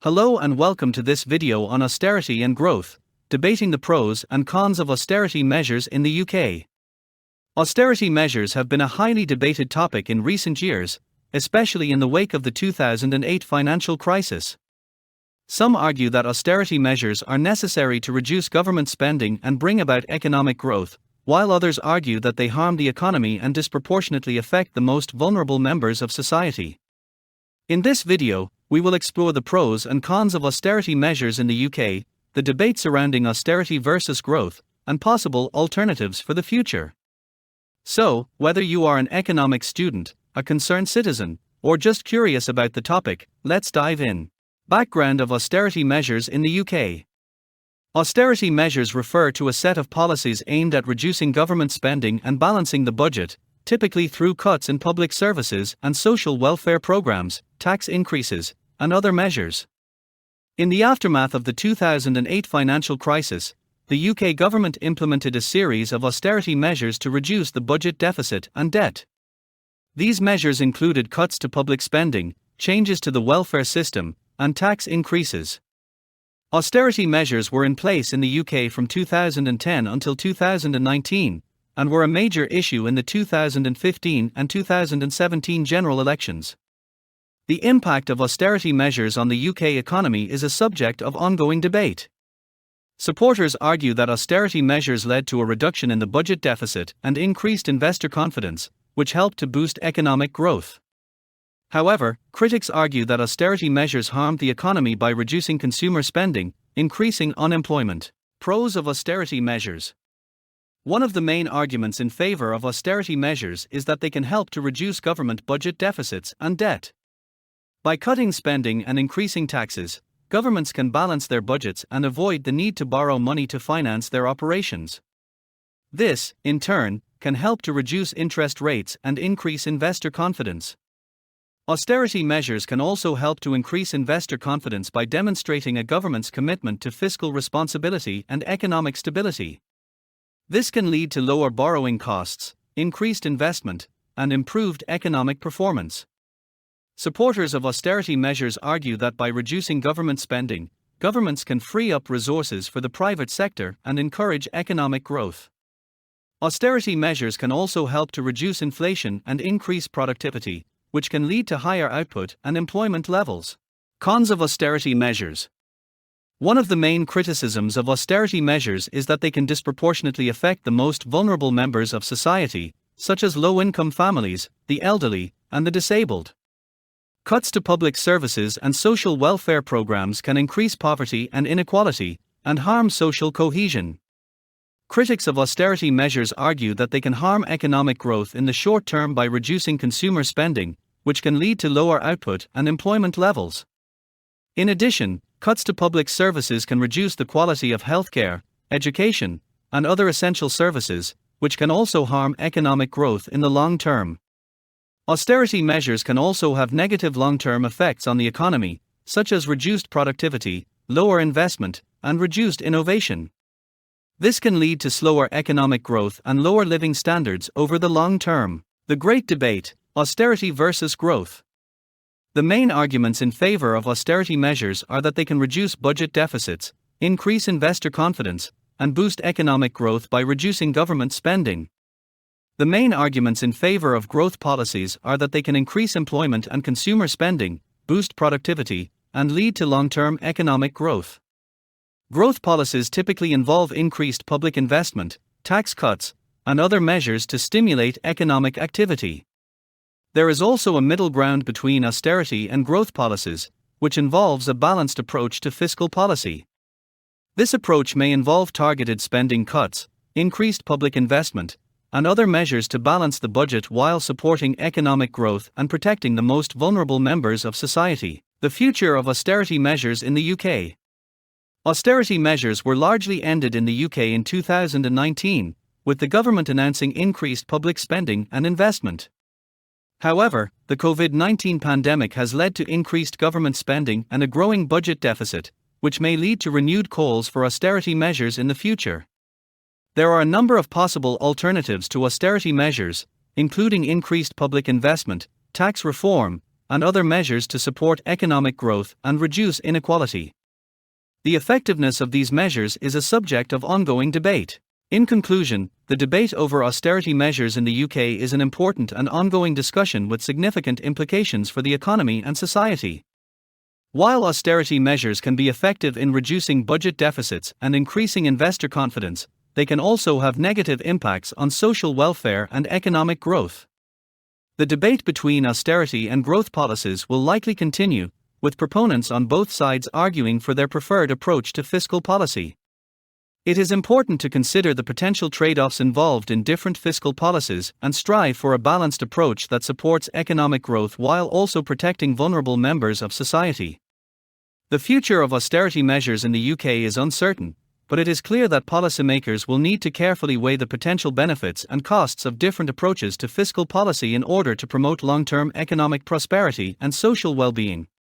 Hello and welcome to this video on austerity and growth, debating the pros and cons of austerity measures in the UK. Austerity measures have been a highly debated topic in recent years, especially in the wake of the 2008 financial crisis. Some argue that austerity measures are necessary to reduce government spending and bring about economic growth, while others argue that they harm the economy and disproportionately affect the most vulnerable members of society. In this video, we will explore the pros and cons of austerity measures in the UK, the debate surrounding austerity versus growth, and possible alternatives for the future. So, whether you are an economics student, a concerned citizen, or just curious about the topic, let's dive in. Background of austerity measures in the UK. Austerity measures refer to a set of policies aimed at reducing government spending and balancing the budget, typically through cuts in public services and social welfare programs, tax increases, and other measures. In the aftermath of the 2008 financial crisis, the UK government implemented a series of austerity measures to reduce the budget deficit and debt. These measures included cuts to public spending, changes to the welfare system, and tax increases. Austerity measures were in place in the UK from 2010 until 2019, and were a major issue in the 2015 and 2017 general elections. The impact of austerity measures on the UK economy is a subject of ongoing debate. Supporters argue that austerity measures led to a reduction in the budget deficit and increased investor confidence, which helped to boost economic growth. However, critics argue that austerity measures harmed the economy by reducing consumer spending, increasing unemployment. Pros of austerity measures. One of the main arguments in favor of austerity measures is that they can help to reduce government budget deficits and debt. By cutting spending and increasing taxes, governments can balance their budgets and avoid the need to borrow money to finance their operations. This, in turn, can help to reduce interest rates and increase investor confidence. Austerity measures can also help to increase investor confidence by demonstrating a government's commitment to fiscal responsibility and economic stability. This can lead to lower borrowing costs, increased investment, and improved economic performance. Supporters of austerity measures argue that by reducing government spending, governments can free up resources for the private sector and encourage economic growth. Austerity measures can also help to reduce inflation and increase productivity, which can lead to higher output and employment levels. Cons of austerity measures. One of the main criticisms of austerity measures is that they can disproportionately affect the most vulnerable members of society, such as low-income families, the elderly, and the disabled. Cuts to public services and social welfare programs can increase poverty and inequality, and harm social cohesion. Critics of austerity measures argue that they can harm economic growth in the short term by reducing consumer spending, which can lead to lower output and employment levels. In addition, cuts to public services can reduce the quality of healthcare, education, and other essential services, which can also harm economic growth in the long term. Austerity measures can also have negative long-term effects on the economy, such as reduced productivity, lower investment, and reduced innovation. This can lead to slower economic growth and lower living standards over the long term. The great debate: austerity versus growth. The main arguments in favor of austerity measures are that they can reduce budget deficits, increase investor confidence, and boost economic growth by reducing government spending. The main arguments in favor of growth policies are that they can increase employment and consumer spending, boost productivity, and lead to long-term economic growth. Growth policies typically involve increased public investment, tax cuts, and other measures to stimulate economic activity. There is also a middle ground between austerity and growth policies, which involves a balanced approach to fiscal policy. This approach may involve targeted spending cuts, increased public investment, and other measures to balance the budget while supporting economic growth and protecting the most vulnerable members of society. The future of austerity measures in the UK. Austerity measures were largely ended in the UK in 2019, with the government announcing increased public spending and investment. However, the COVID-19 pandemic has led to increased government spending and a growing budget deficit, which may lead to renewed calls for austerity measures in the future. There are a number of possible alternatives to austerity measures, including increased public investment, tax reform, and other measures to support economic growth and reduce inequality. The effectiveness of these measures is a subject of ongoing debate. In conclusion, the debate over austerity measures in the UK is an important and ongoing discussion with significant implications for the economy and society. While austerity measures can be effective in reducing budget deficits and increasing investor confidence, they can also have negative impacts on social welfare and economic growth. The debate between austerity and growth policies will likely continue, with proponents on both sides arguing for their preferred approach to fiscal policy. It is important to consider the potential trade-offs involved in different fiscal policies and strive for a balanced approach that supports economic growth while also protecting vulnerable members of society. The future of austerity measures in the UK is uncertain, but it is clear that policymakers will need to carefully weigh the potential benefits and costs of different approaches to fiscal policy in order to promote long-term economic prosperity and social well-being.